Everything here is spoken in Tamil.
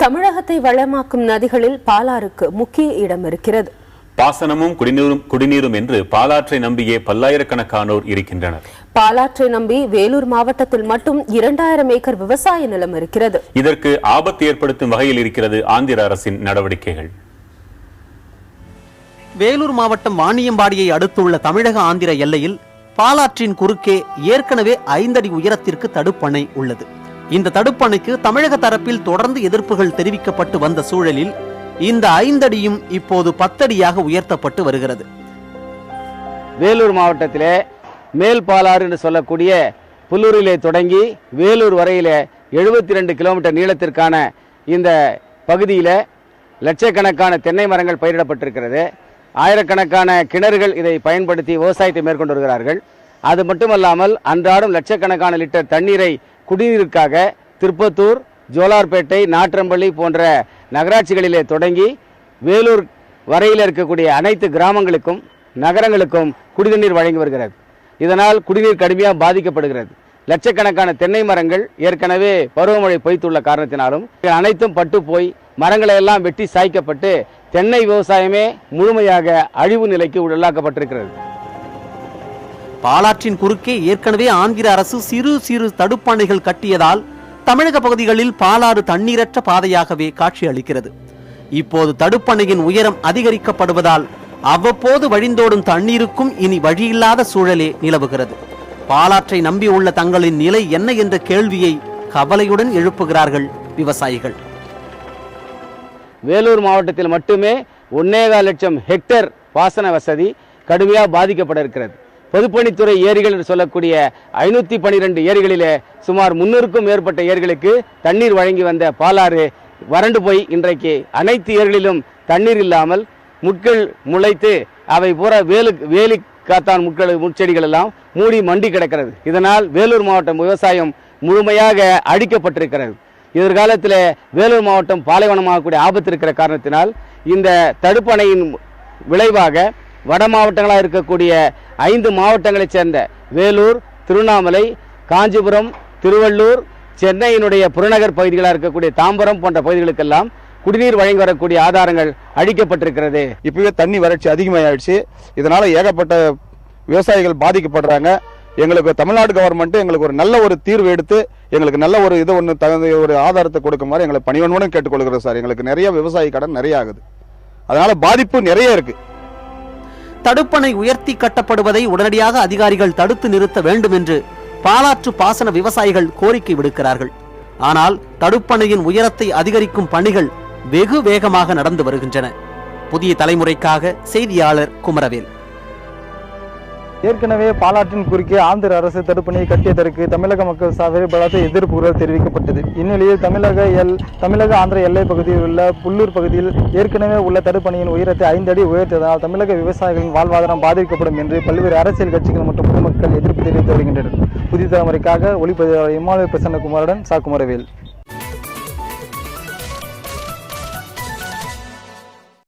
தமிழகத்தை வளமாக்கும் நதிகளில் பாலாறுக்கு முக்கிய இடம் இருக்கிறது. பாசனமும் குடிநீரும் என்று பாலாற்றை நம்பியே பல்லாயிரக்கணக்கானோர் இருக்கின்றனர். பாலாற்றை நம்பி வேலூர் மாவட்டத்தில் மட்டும் 2000 ஏக்கர் விவசாய நிலம் இருக்கிறது. இதற்கு ஆபத்து ஏற்படுத்தும் வகையில் இருக்கிறது ஆந்திர அரசின் நடவடிக்கைகள். வேலூர் மாவட்டம் வாணியம்பாடியை அடுத்துள்ள தமிழக ஆந்திர எல்லையில் பாலாற்றின் குறுக்கே ஏற்கனவே 5 அடி உயரத்திற்கு தடுப்பணை உள்ளது. இந்த தடுப்பணைக்கு தமிழக தரப்பில் தொடர்ந்து எதிர்ப்புகள் தெரிவிக்கப்பட்டு வந்த சூழலில் இந்த 5 அடியும் இப்போது 10 அடியாக உயர்த்தப்பட்டு வருகிறது. வேலூர் மாவட்டத்திலே மேல் பாலாறு என்று சொல்லக்கூடிய புல்லூரிலே தொடங்கி வேலூர் வரையிலே 72 கிலோமீட்டர் நீளத்திற்கான இந்த பகுதியில் லட்சக்கணக்கான தென்னை மரங்கள் பயிரிடப்பட்டிருக்கிறது. ஆயிரக்கணக்கான கிணறுகள் இதை பயன்படுத்தி விவசாயத்தை மேற்கொண்டு வருகிறார்கள். அது மட்டுமல்லாமல் அன்றாடம் லட்சக்கணக்கான லிட்டர் தண்ணீரை குடிநீருக்காக திருப்பத்தூர், ஜோலார்பேட்டை, நாற்றம்பள்ளி போன்ற நகராட்சிகளிலே தொடங்கி வேலூர் வரையில் இருக்கக்கூடிய அனைத்து கிராமங்களுக்கும் நகரங்களுக்கும் குடிநீர் வழங்கி வருகிறது. இதனால் குடிநீர் கடுமையாக பாதிக்கப்படுகிறது. லட்சக்கணக்கான தென்னை மரங்கள் ஏற்கனவே பருவமழை பொய்த்துள்ள காரணத்தினாலும் அனைத்தும் பட்டு போய் மரங்களை எல்லாம் வெட்டி சாய்க்கப்பட்டு தென்னை விவசாயமே முழுமையாக அழிவு நிலைக்கு உள்ளாக்கப்பட்டிருக்கிறது. பாலாற்றின் குறுக்கே ஏற்கனவே ஆந்திர அரசு சிறு சிறு தடுப்பணைகள் கட்டியதால் தமிழக பகுதிகளில் பாலாறு தண்ணீரற்ற பாதையாகவே காட்சி அளிக்கிறது. இப்போது தடுப்பணையின் உயரம் அதிகரிக்கப்படுவதால் அவ்வப்போது வழிந்தோடும் தண்ணீருக்கும் இனி வழியில்லாத சூழலே நிலவுகிறது. பாலாற்றை நம்பியுள்ள தங்களின் நிலை என்ன என்ற கேள்வியை கவலையுடன் எழுப்புகிறார்கள் விவசாயிகள். வேலூர் மாவட்டத்தில் மட்டுமே 1.25 லட்சம் ஹெக்டேர் பாசன வசதி கடுமையாக பாதிக்கப்பட இருக்கிறது. பொதுப்பணித்துறை ஏரிகள் என்று சொல்லக்கூடிய 512 ஏரிகளிலே சுமார் 300க்கும் மேற்பட்ட ஏரிகளுக்கு தண்ணீர் வழங்கி வந்த பாலாறு வறண்டு போய் இன்றைக்கு அனைத்து ஏரிகளிலும் தண்ணீர் இல்லாமல் முட்கள் முளைத்து அவை பூரா வேலி காத்தான் முட்செடிகள் எல்லாம் மூடி மண்டி கிடக்கிறது. இதனால் வேலூர் மாவட்டம் விவசாயம் முழுமையாக அழிக்கப்பட்டிருக்கிறது. எதிர்காலத்தில் வேலூர் மாவட்டம் பாலைவனமாகக்கூடிய ஆபத்து இருக்கிற காரணத்தினால் இந்த தடுப்பணையின் விளைவாக வட மாவட்டங்களாக இருக்கக்கூடிய 5 மாவட்டங்களைச் சேர்ந்த வேலூர், திருவண்ணாமலை, காஞ்சிபுரம், திருவள்ளூர், சென்னையினுடைய புறநகர் பகுதிகளாக இருக்கக்கூடிய தாம்பரம் போன்ற பகுதிகளுக்கெல்லாம் குடிநீர் வழங்கி வரக்கூடிய ஆதாரங்கள் அழிக்கப்பட்டிருக்கிறது. இப்பவே தண்ணி வறட்சி அதிகமாகிடுச்சு. இதனால ஏகப்பட்ட விவசாயிகள் பாதிக்கப்படுறாங்க. எங்களுக்கு தமிழ்நாடு கவர்மெண்ட் எங்களுக்கு ஒரு நல்ல ஒரு தீர்வு எடுத்து எங்களுக்கு நல்ல ஒரு இது ஒன்று தகுந்த ஒரு ஆதாரத்தை கொடுக்குமாறு எங்களை பணிவன்புடன் கேட்டுக்கொள்கிறோம் சார். எங்களுக்கு நிறைய விவசாய கடன் நிறைய ஆகுது. அதனால பாதிப்பு நிறைய இருக்கு. தடுப்பணை உயர்த்தி கட்டப்படுவதை உடனடியாக அதிகாரிகள் தடுத்து நிறுத்த வேண்டும் என்று பாலாற்று பாசன விவசாயிகள் கோரிக்கை விடுக்கிறார்கள். ஆனால் தடுப்பணையின் உயரத்தை அதிகரிக்கும் பணிகள் வெகு வேகமாக நடந்து வருகின்றன. புதிய தலைமுறைக்காக செய்தியாளர் குமரவேல். ஏற்கனவே பாலாற்றின் குறுக்கே ஆந்திர அரசு தடுப்பணையை கட்டியதற்கு தமிழக மக்கள் சார்பில் பலத்த எதிர்ப்புகள் தெரிவிக்கப்பட்டது. இந்நிலையில் தமிழக ஆந்திர எல்லை பகுதியில் உள்ள புல்லூர் பகுதியில் ஏற்கனவே உள்ள தடுப்பணையின் உயரத்தை 5 அடி உயர்த்ததால் தமிழக விவசாயிகளின் வாழ்வாதாரம் பாதிக்கப்படும் என்று பல்வேறு அரசியல் கட்சிகள் மற்றும் பொதுமக்கள் எதிர்ப்பு தெரிவித்து வருகின்றனர். புதிய தலைமுறைக்காக ஒளிப்பதிவாளர் இமானுவேல் பிரசன்னகுமாருடன் குமரவேல்.